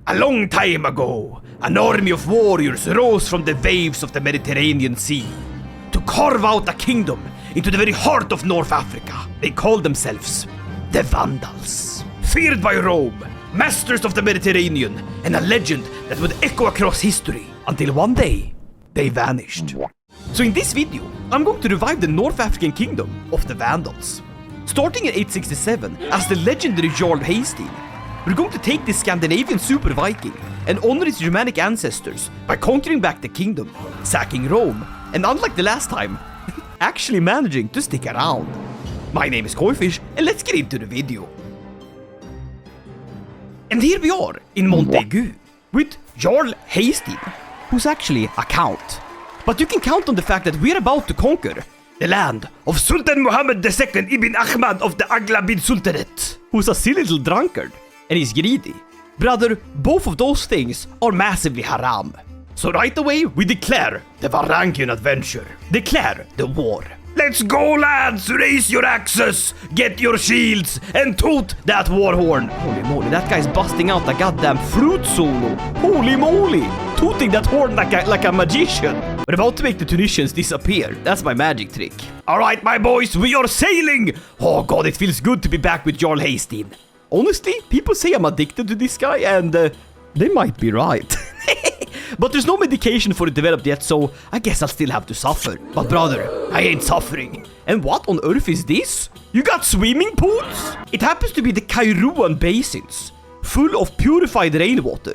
A long time ago, an army of warriors rose from the waves of the Mediterranean Sea to carve out a kingdom into the very heart of North Africa. They called themselves the Vandals. Feared by Rome, masters of the Mediterranean, and a legend that would echo across history until one day they vanished. So in this video, I'm going to revive the North African kingdom of the Vandals. Starting in 867 as the legendary JARL HAESTEINN, we're going to take this Scandinavian super Viking and honor his Germanic ancestors by conquering back the kingdom, sacking Rome, and unlike the last time, actually managing to stick around. My name is Koifish, and let's get into the video. And here we are in Montaigu with JARL HAESTEINN, who's actually a count. But you can count on the fact that we're about to conquer the land of Sultan Muhammad II Ibn Ahmad of the Aghlabid Sultanate, who's a silly little drunkard, and he's greedy. Brother, both of those things are massively haram. So right away, we declare the Varangian adventure. Declare the war. Let's go, lads! Raise your axes, get your shields, and toot that war horn. Holy moly, that guy's busting out a goddamn flute solo. Holy moly! Tooting that horn like a magician. We're about to make the Tunisians disappear. That's my magic trick. Alright, my boys, we are sailing! Oh god, it feels good to be back with JARL HAESTEINN. Honestly, people say I'm addicted to this guy, and they might be right. But there's no medication for it developed yet, so I guess I'll still have to suffer. But brother, I ain't suffering. And what on earth is this? You got swimming pools? It happens to be the Kairouan basins, full of purified rainwater,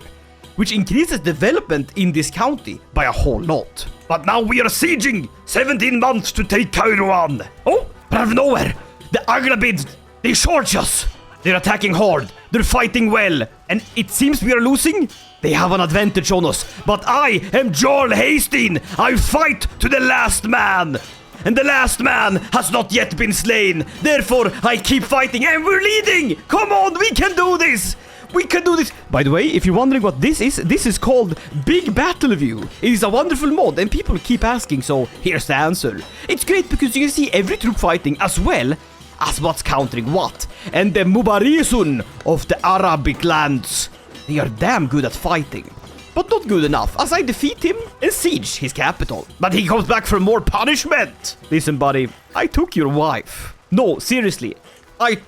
which increases development in this county by a whole lot. But now we are sieging 17 months to take Kairouan. Oh, out of nowhere, the Aghlabid, they charge us. They're attacking hard, they're fighting well, and it seems we are losing. They have an advantage on us, but I am JARL HAESTEINN. I fight to the last man, and the last man has not yet been slain. Therefore, I keep fighting, and we're leading. Come on, we can do this. We can do this. By the way, if you're wondering what this is called Big Battle View. It is a wonderful mod, and people keep asking, so here's the answer. It's great because you can see every troop fighting as well as what's countering what. And the Mubarisun of the Arabic lands. They are damn good at fighting. But not good enough, as I defeat him and siege his capital. But he comes back for more punishment. Listen, buddy, I took your wife. No, seriously, I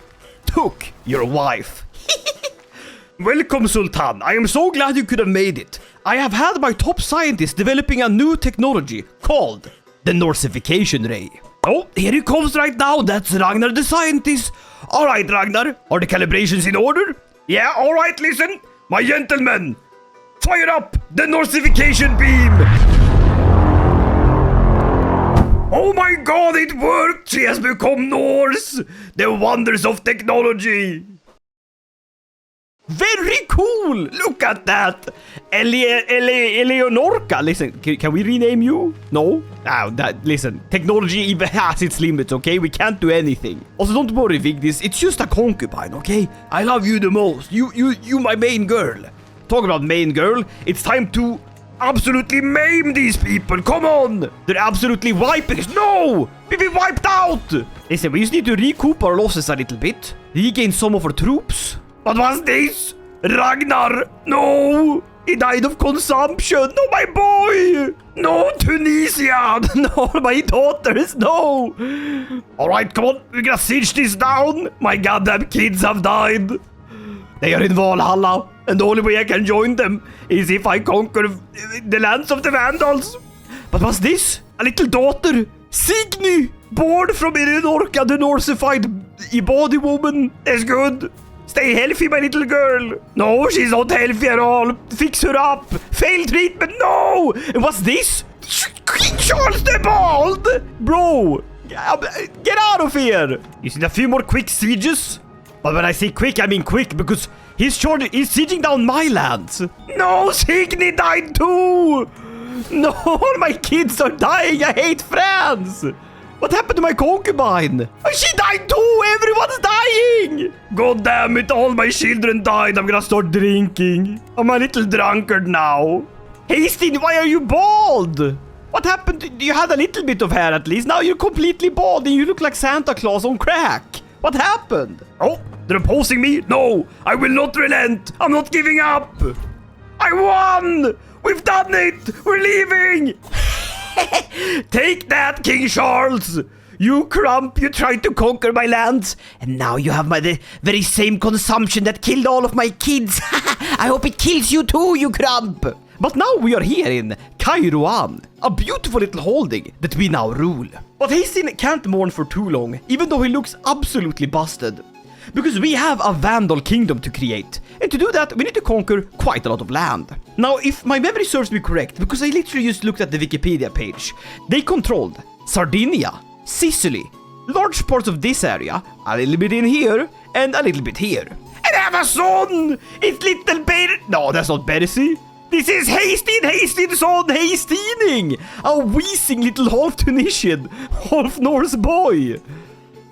took your wife. Welcome, Sultan. I am so glad you could have made it. I have had my top scientists developing a new technology called the Norsification Ray. Oh, here he comes right now. That's Ragnar the scientist. All right, Ragnar. Are the calibrations in order? Yeah, all right, listen. My gentlemen, fire up the Norsification beam. Oh my god, it worked. She has become Norse. The wonders of technology. Very cool! Look at that! Eleonorka! Listen, can we rename you? No? Listen, technology even has its limits, okay? We can't do anything. Also, don't worry, Vigdis. It's just a concubine, okay? I love you the most. You my main girl. Talk about main girl. It's time to absolutely maim these people. Come on! They're absolutely wiping us. No! We've been wiped out! Listen, we just need to recoup our losses a little bit. Regain some of our troops. What was this? Ragnar! No! He died of consumption! No, my boy! No, Tunisia! No, my daughters! No! Alright, come on. We're gonna siege this down. My goddamn kids have died. They are in Valhalla. And the only way I can join them is if I conquer the lands of the Vandals. But what's this? A little daughter. Signy! Born from Eleonorka, the Norsified body woman. That's good. Stay healthy, my little girl. No, she's not healthy at all. Fix her up. Failed treatment, no. And what's this? King Charles the Bald. Bro, get out of here. You see a few more quick sieges? But when I say quick, I mean quick, because he's sieging down my lands. No, Signy died too. No, all my kids are dying. I hate France. What happened to my concubine? She died too! Everyone's dying! God damn it, all my children died. I'm gonna start drinking. I'm a little drunkard now. HAESTEINN, why are you bald? What happened? You had a little bit of hair at least. Now you're completely bald and you look like Santa Claus on crack. What happened? Oh, they're opposing me? No, I will not relent. I'm not giving up. I won! We've done it! We're leaving! Take that, King Charles! You crump, you tried to conquer my lands, and now you have the very same consumption that killed all of my kids. I hope it kills you too, you crump! But now we are here in Kairouan, a beautiful little holding that we now rule. But Haestin can't mourn for too long, even though he looks absolutely busted. Because we have a Vandal kingdom to create, and to do that we need to conquer quite a lot of land. Now, if my memory serves me correct, because I literally just looked at the Wikipedia page, they controlled Sardinia, Sicily, large parts of this area, a little bit in here, and a little bit here. And I have a son! It's little No, that's not Bercy. This is Haestin's son, Haesteining! A wheezing little half Tunisian, half Norse boy.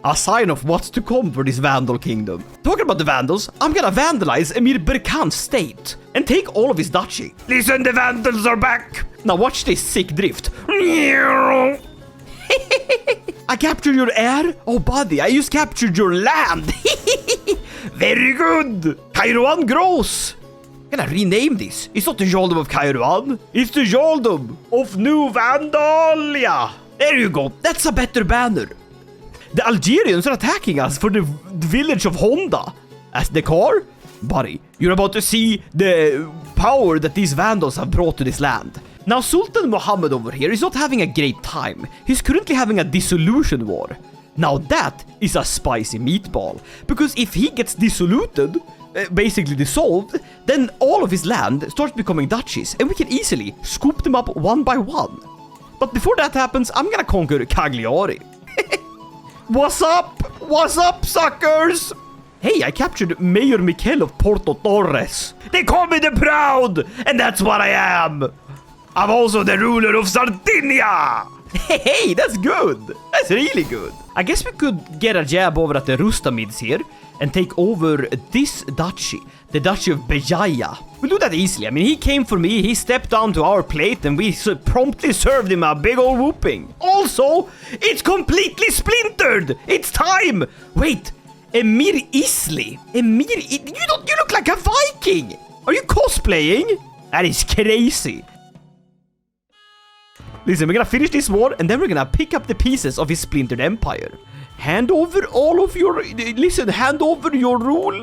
A sign of what's to come for this Vandal kingdom. Talking about the Vandals, I'm gonna vandalize Emir Berkan's state and take all of his duchy. Listen, the Vandals are back! Now watch this sick drift. I captured your heir? Oh buddy, I just captured your land. Very good! Kairouan grows! I'm gonna rename this. It's not the Jarldom of Kairouan. It's the Jarldom of New Vandalia. There you go. That's a better banner. The Algerians are attacking us for the village of Honda. As the car? Buddy, you're about to see the power that these Vandals have brought to this land. Now, Sultan Muhammad over here is not having a great time. He's currently having a dissolution war. Now that is a spicy meatball. Because if he gets dissoluted, basically dissolved, then all of his land starts becoming duchies. And we can easily scoop them up one by one. But before that happens, I'm gonna conquer Cagliari. What's up? What's up, suckers? Hey, I captured Mayor Miquel of Porto Torres. They call me the Proud, and that's what I am. I'm also the ruler of Sardinia. Hey, that's good. That's really good. I guess we could get a jab over at the Rustamids here and take over this duchy, the Duchy of Bejaia. We'll do that easily. I mean, he came for me, he stepped down to our plate, and we promptly served him a big old whooping. Also, it's completely splintered. It's time. Wait, Emir Isli. You look like a Viking. Are you cosplaying? That is crazy. Listen, we're gonna finish this war, and then we're gonna pick up the pieces of his splintered empire. Hand over all of your... Listen, hand over your rule.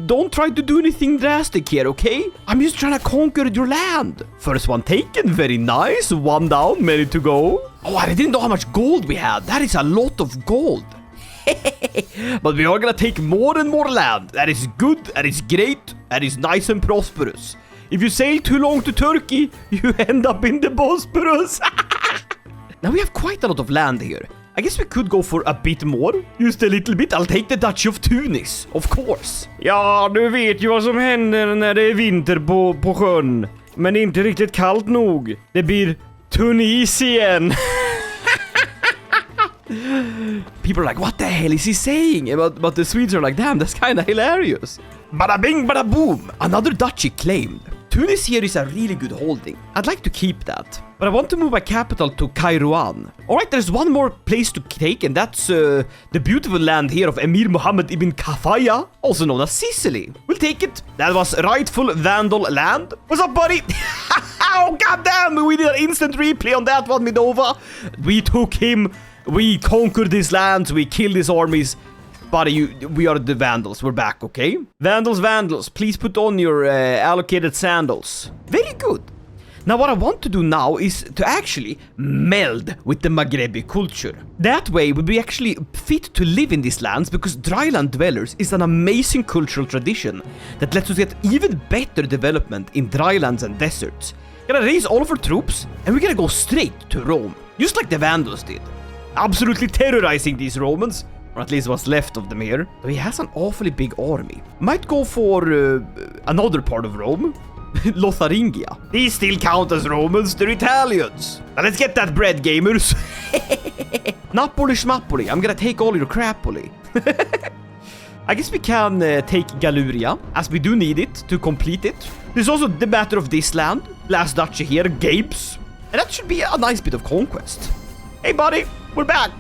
Don't try to do anything drastic here, okay? I'm just trying to conquer your land. First one taken, very nice. One down, many to go. Oh, I didn't know how much gold we had. That is a lot of gold. But we are gonna take more and more land. That is good, that is great, that is nice and prosperous. If you sail too long to Turkey, you end up in the Bosporus. Now we have quite a lot of land here. I guess we could go for a bit more. Just a little bit. I'll take the Duchy of Tunis, of course. Ja, du vet ju vad som händer när det är vinter på sjön. Men det är inte riktigt kallt nog. Det blir Tunisien. People are like, what the hell is he saying? But the Swedes are like, damn, that's kind of hilarious. Bada bing, bada boom. Another duchy claimed. Tunis here is a really good holding. I'd like to keep that. But I want to move my capital to Kairouan. Alright, there's one more place to take, and that's the beautiful land here of Emir Muhammad ibn Kafaya, also known as Sicily. We'll take it. That was rightful Vandal land. What's up, buddy? Oh, goddamn! We did an instant replay on that one, Midova. We took him. We conquered his lands. We killed his armies. Buddy, we are the Vandals. We're back, okay? Vandals, please put on your allocated sandals. Very good. Now, what I want to do now is to actually meld with the Maghrebi culture. That way, we'll be actually fit to live in these lands, because dryland dwellers is an amazing cultural tradition that lets us get even better development in drylands and deserts. We're gonna raise all of our troops, and we're gonna go straight to Rome, just like the Vandals did. Absolutely terrorizing these Romans. Or at least what's left of them here. So he has an awfully big army. Might go for another part of Rome. Lotharingia. These still count as Romans. They're Italians. Now let's get that bread, gamers. Napoli schmapoli. I'm gonna take all your crapoli. I guess we can take Galuria, as we do need it to complete it. There's also the matter of this land. Last duchy here, Gabes. And that should be a nice bit of conquest. Hey buddy, we're back.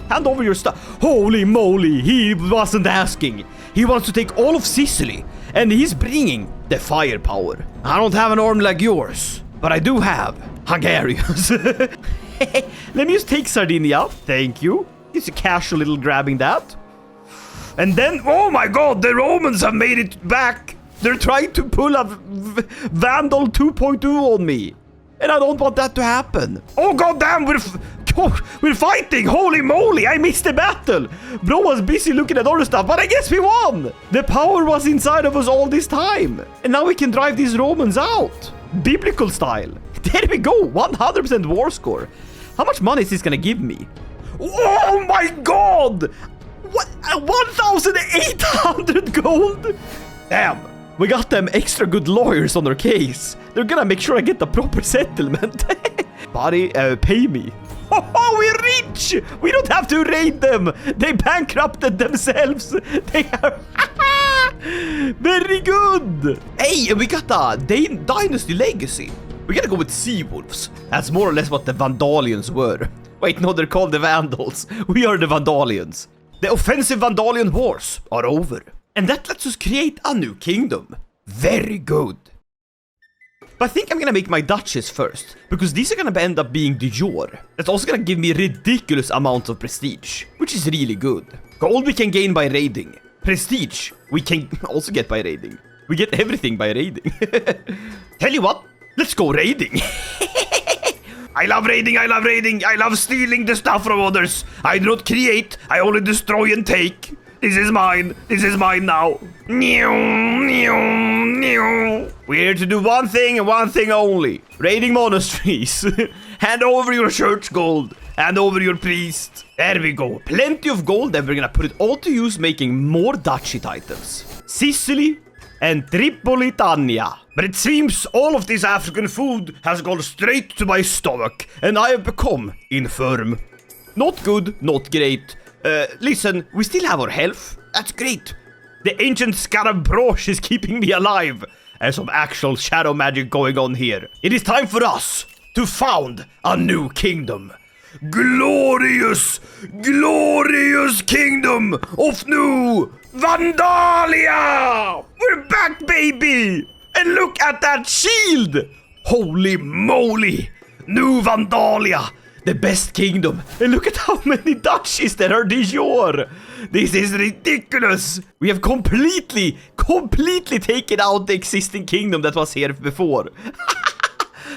Hand over your stuff. Holy moly, he wasn't asking. He wants to take all of Sicily And he's bringing the firepower. I don't have an arm like yours, but I do have Hungarians. Let me just take Sardinia. Thank you. It's a casual little grabbing that. And then, oh my god, the Romans have made it back. They're trying to pull a Vandal 2.2 on me. And I don't want that to happen. Oh goddamn, we're fighting. Holy moly, I missed the battle. Bro was busy looking at other stuff, but I guess we won. The power was inside of us all this time. And now we can drive these Romans out. Biblical style. There we go, 100% war score. How much money is this gonna give me? Oh my god! What? 1,800 gold? Damn. We got them extra good lawyers on their case. They're gonna make sure I get the proper settlement. Buddy, pay me. Oh, we're rich! We don't have to raid them. They bankrupted themselves. They are... Very good. Hey, we got a dynasty legacy. We gotta go with sea wolves. That's more or less what the Vandalians were. Wait, no, they're called the Vandals. We are the Vandalians. The offensive Vandalian wars are over. And that lets us create a new kingdom. Very good. But I think I'm gonna make my duchies first, because these are gonna end up being de jure. That's also gonna give me ridiculous amounts of prestige, which is really good. Gold we can gain by raiding. Prestige we can also get by raiding. We get everything by raiding. Tell you what, let's go raiding. I love raiding, I love raiding, I love stealing the stuff from others. I do not create, I only destroy and take. This is mine now. We're here to do one thing and one thing only. Raiding monasteries. Hand over your church gold. Hand over your priest. There we go. Plenty of gold, and we're gonna put it all to use making more duchy titles. Sicily and Tripolitania. But it seems all of this African food has gone straight to my stomach, and I have become infirm. Not good, not great. Listen, we still have our health. That's great. The ancient scarab brooch is keeping me alive. There's some actual shadow magic going on here. It is time for us to found a new kingdom. Glorious, glorious kingdom of New Vandalia! We're back, baby! And look at that shield! Holy moly! New Vandalia! The best kingdom. And look at how many duchies there are de jure. This is ridiculous. We have completely taken out the existing kingdom that was here before.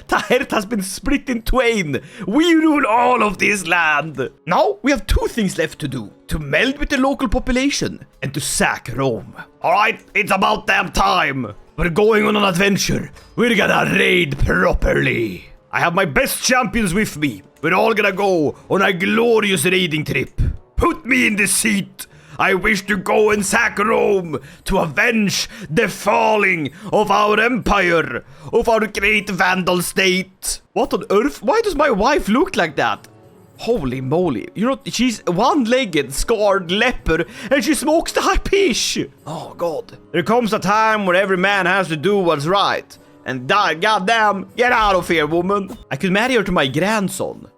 Tahert has been split in twain. We rule all of this land. Now we have two things left to do. To meld with the local population and to sack Rome. Alright, it's about damn time. We're going on an adventure. We're gonna raid properly. I have my best champions with me. We're all gonna go on a glorious raiding trip. Put me in the seat. I wish to go and sack Rome to avenge the falling of our empire, of our great Vandal state. What on earth? Why does my wife look like that? Holy moly. You know, she's one-legged, scarred leper, and she smokes the high-pish. Oh, God. There comes a time where every man has to do what's right. And goddamn, get out of here, woman. I could marry her to my grandson.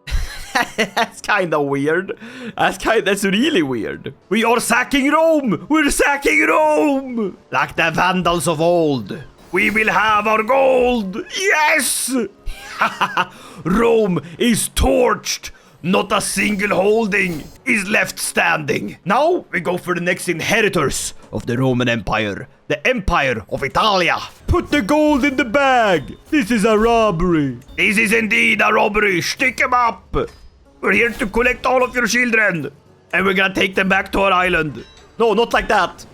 That's kind of weird. That's really weird. We are sacking Rome. We're sacking Rome. Like the Vandals of old. We will have our gold. Yes. Rome is torched. Not a single holding is left standing. Now we go for the next inheritors of the Roman Empire. The Empire of Italia. Put the gold in the bag. This is a robbery. This is indeed a robbery. Stick them up. We're here to collect all of your children. And we're gonna take them back to our island. No, not like that.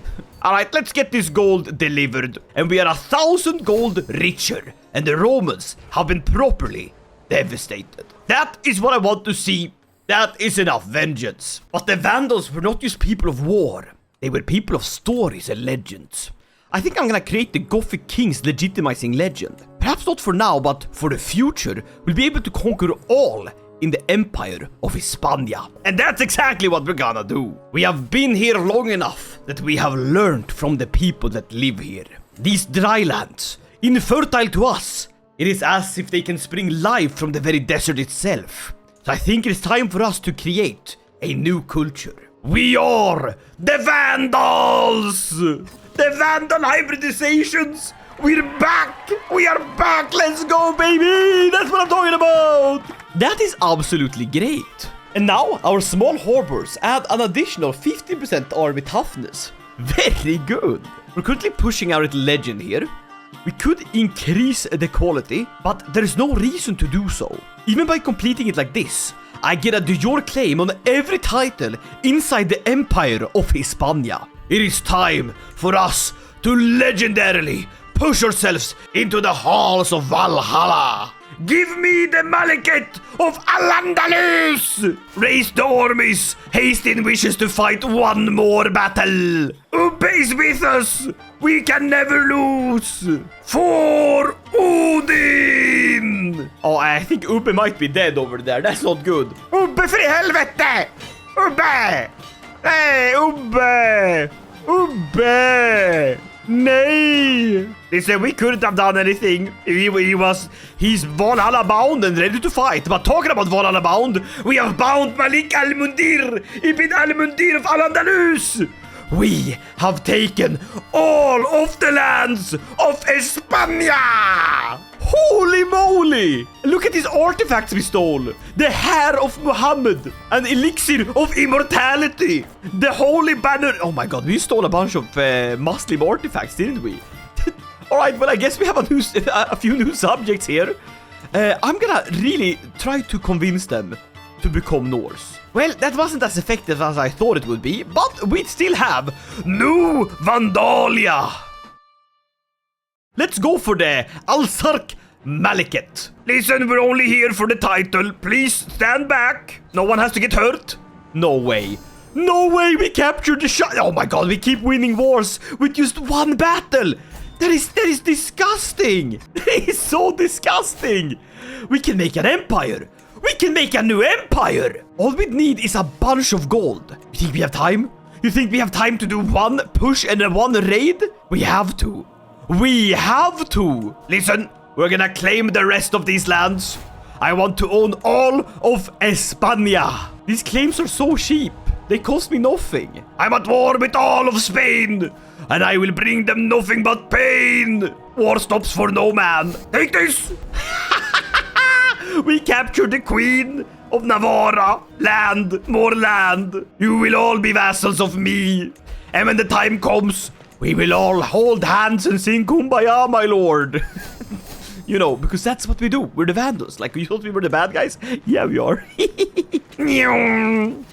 Alright, let's get this gold delivered. And we are 1,000 gold richer. And the Romans have been properly devastated. That is what I want to see. That is enough vengeance. But the Vandals were not just people of war. They were people of stories and legends. I think I'm gonna create the Gothic Kings legitimizing legend. Perhaps not for now, but for the future, we'll be able to conquer all in the Empire of Hispania. And that's exactly what we're gonna do. We have been here long enough that we have learned from the people that live here. These dry lands, infertile to us, it is as if they can spring life from the very desert itself. So I think it's time for us to create a new culture. We are the Vandals! The Vandal hybridizations! We're back! We are back! Let's go, baby! That's what I'm talking about! That is absolutely great. And now, our small harbors add an additional 50% army toughness. Very good. We're currently pushing our legend here. We could increase the quality, but there's no reason to do so. Even by completing it like this, I get a de jure claim on every title inside the Empire of Hispania. It is time for us to legendarily push ourselves into the halls of Valhalla. Give me the Malekith of Al-Andalus! Raise the armies! Haestin wishes to fight one more battle! Ubbe is with us! We can never lose! For Odin! Oh, I think Ubbe might be dead over there. That's not good. Ubbe för i helvete! Ubbe! Hey, Ubbe! Ubbe! Nej! Listen, we couldn't have done anything. He's Valhalla bound and ready to fight. But talking about Valhalla bound, we have bound Malik al-Mundir, Ibn al-Mundir of Al-Andalus. We have taken all of the lands of Hispania. Holy moly! Look at these artifacts we stole. The hair of Muhammad, an elixir of immortality, the holy banner. Oh my god, we stole a bunch of Muslim artifacts, didn't we? Alright, well I guess we have a few new subjects here. I'm gonna really try to convince them to become Norse. Well, that wasn't as effective as I thought it would be, but we still have New Vandalia. Let's go for the Al-Sark Malekith. Listen, we're only here for the title. Please stand back. No one has to get hurt. No way. No way we captured the shot. Oh my god, we keep winning wars with just one battle. That is disgusting. That is so disgusting. We can make an empire. We can make a new empire. All we need is a bunch of gold. You think we have time? You think we have time to do one push and one raid? We have to. We have to. Listen, we're gonna claim the rest of these lands. I want to own all of España. These claims are so cheap. They cost me nothing. I'm at war with all of Spain, and I will bring them nothing but pain. War stops for no man. Take this. We captured the Queen of Navarra. Land, more land. You will all be vassals of me. And when the time comes, we will all hold hands and sing Kumbaya, my lord. You know, because that's what we do. We're the Vandals. Like, you thought we were the bad guys? Yeah, we are.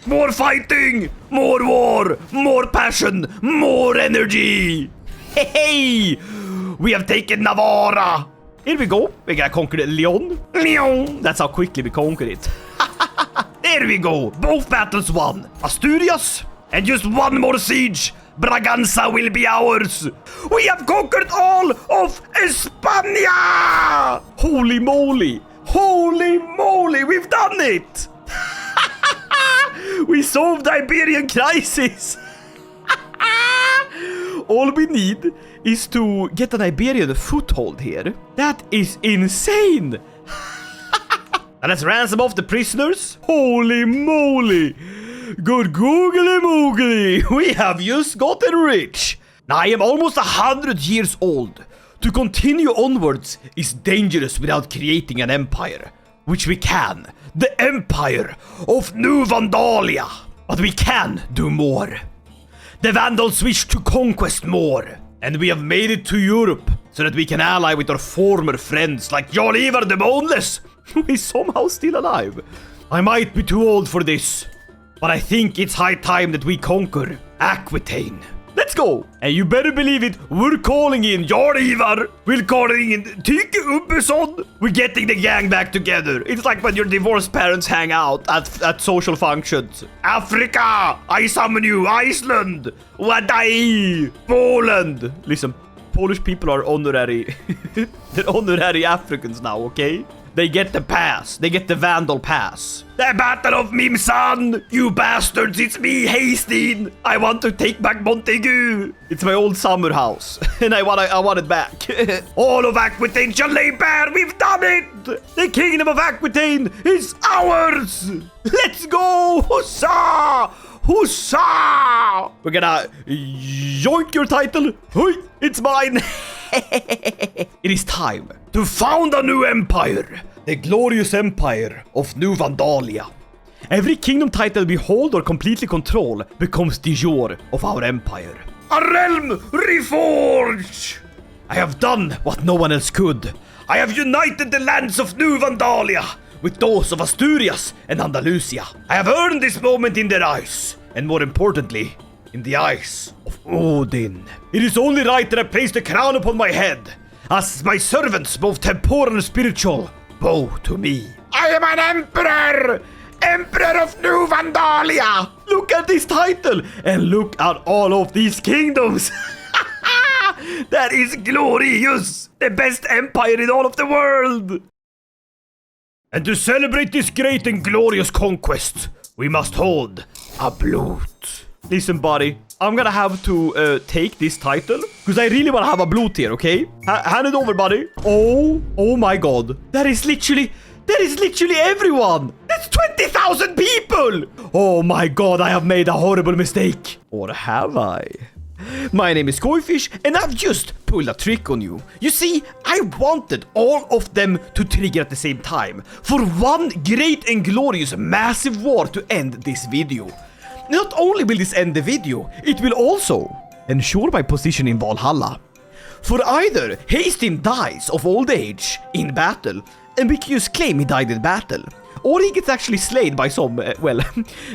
More fighting, more war, more passion, more energy. Hey, we have taken Navarra. Here we go. We gotta conquer Leon. Leon. That's how quickly we conquer it. There we go. Both battles won. Asturias. And just one more siege. Braganza will be ours. We have conquered all of España. Holy moly. Holy moly. We've done it. We solved the Iberian crisis. All we need is to get an Iberian foothold here. That is insane. Now let's ransom off the prisoners. Holy moly. Good googly moogly. We have just gotten rich. Now I am almost 100 years old. To continue onwards is dangerous without creating an empire. Which we can. The Empire of New Vandalia. But we can do more. The Vandals wish to conquest more. And we have made it to Europe so that we can ally with our former friends like Jarl Ivar the Boneless, who is somehow still alive. I might be too old for this, but I think it's high time that we conquer Aquitaine. Let's go! And you better believe it, we're calling in Jarl Ivar. We're calling in Tyke Ubbeson. We're getting the gang back together. It's like when your divorced parents hang out at social functions. Africa! I summon you! Iceland! Wadai! Poland! Listen, Polish people are honorary. They're honorary Africans now, okay? they get the pass. They get the Vandal pass. The Battle of Mimsan! You bastards, it's me, Haestein! I want to take back Montaigu! It's my old summer house, and I want it back. All of Aquitaine shall lay bare! We've done it! The kingdom of Aquitaine is ours! Let's go! Huzzah! Huzzah! We're gonna yoink your title. Hey, it's mine! It is time to found a new empire. The glorious empire of New Vandalia. Every kingdom title we hold or completely control becomes de jure of our empire. A realm reforged! I have done what no one else could. I have united the lands of New Vandalia with those of Asturias and Andalusia. I have earned this moment in their eyes, and more importantly, in the eyes of Odin. It is only right that I place the crown upon my head, as my servants, both temporal and spiritual, bow to me. I am an emperor! Emperor of New Vandalia! Look at this title, and look at all of these kingdoms! That is glorious! The best empire in all of the world! And to celebrate this great and glorious conquest, we must hold a bloot. Listen, buddy, I'm gonna have to take this title, because I really want to have a bloot here, okay? Hand it over, buddy. Oh my god. That is literally everyone. That's 20,000 people. Oh my god, I have made a horrible mistake. Or have I? My name is Koifish, and I've just pulled a trick on you. You see, I wanted all of them to trigger at the same time, for one great and glorious massive war to end this video. Not only will this end the video, it will also ensure my position in Valhalla. For either Haestein dies of old age in battle, and we can just claim he died in battle, or he gets actually slain by some,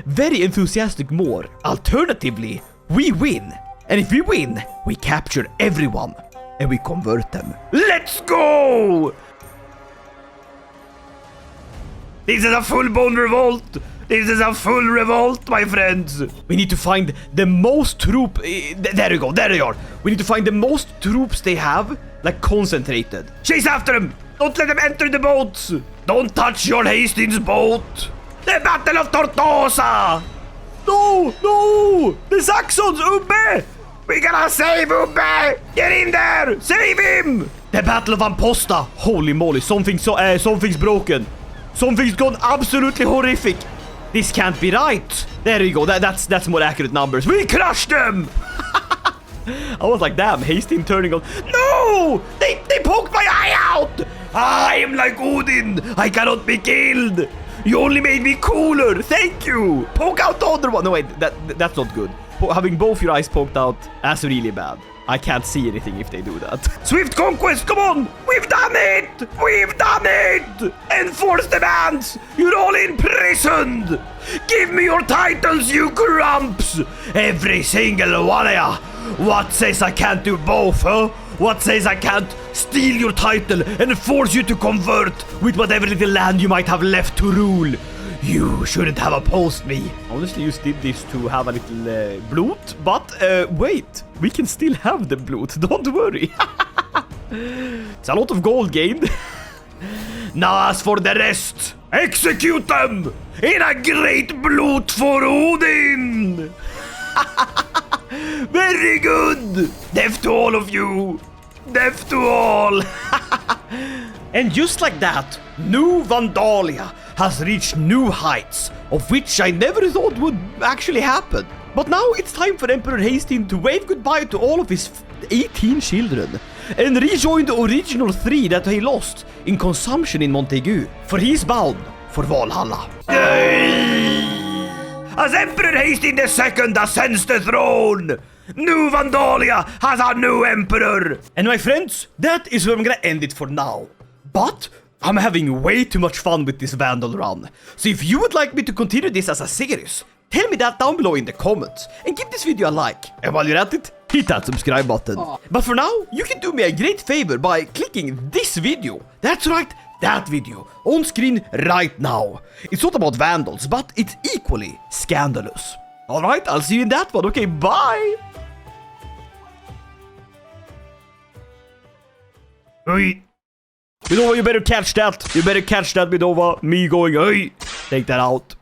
very enthusiastic Moor. Alternatively, we win. And if we win, we capture everyone, and we convert them. Let's go! This is a full-blown revolt! This is a full revolt, my friends! We need to find the most troop... there you go, there they are! We need to find the most troops they have, like concentrated. Chase after them! Don't let them enter the boats! Don't touch your Haestein's boat! The Battle of Tortosa! No! No! The Saxons! Ubbe! We gotta save Ubbe! Get in there! Save him! The Battle of Amposta! Holy moly, something's broken. Something's gone absolutely horrific. This can't be right. There you go. That's more accurate numbers. We crushed them! I was like, damn, Haestein turning on. No! They poked my eye out! I am like Odin. I cannot be killed. You only made me cooler. Thank you. Poke out the other one. No, wait, that's not good. Having both your eyes poked out, that's really bad. I can't see anything if they do that. Swift conquest, come on! We've done it! We've done it! Enforce demands! You're all imprisoned! Give me your titles, you grumps! Every single one of ya! What says I can't do both, huh? What says I can't steal your title and force you to convert with whatever little land you might have left to rule? You shouldn't have opposed me. Honestly, you did this to have a little bloat, but wait, we can still have the bloat, don't worry. It's a lot of gold gained. Now as for the rest, execute them in a great bloat for Odin. Very good. Death to all of you. Death to all. And just like that, New Vandalia has reached new heights, of which I never thought would actually happen. But now it's time for Emperor Haestein to wave goodbye to all of his 18 children and rejoin the original 3 that he lost in consumption in Montaigu, for he's bound for Valhalla. As Emperor Haestein II ascends the throne, New Vandalia has a new emperor. And my friends, that is where I'm gonna end it for now. But I'm having way too much fun with this Vandal run. So if you would like me to continue this as a series, tell me that down below in the comments and give this video a like. And while you're at it, hit that subscribe button. But for now, you can do me a great favor by clicking this video. That's right, that video on screen right now. It's not about Vandals, but it's equally scandalous. Alright, I'll see you in that one. Okay, bye! Oi. Midova, you better catch that. You better catch that, Midova. Me going, hey. Take that out.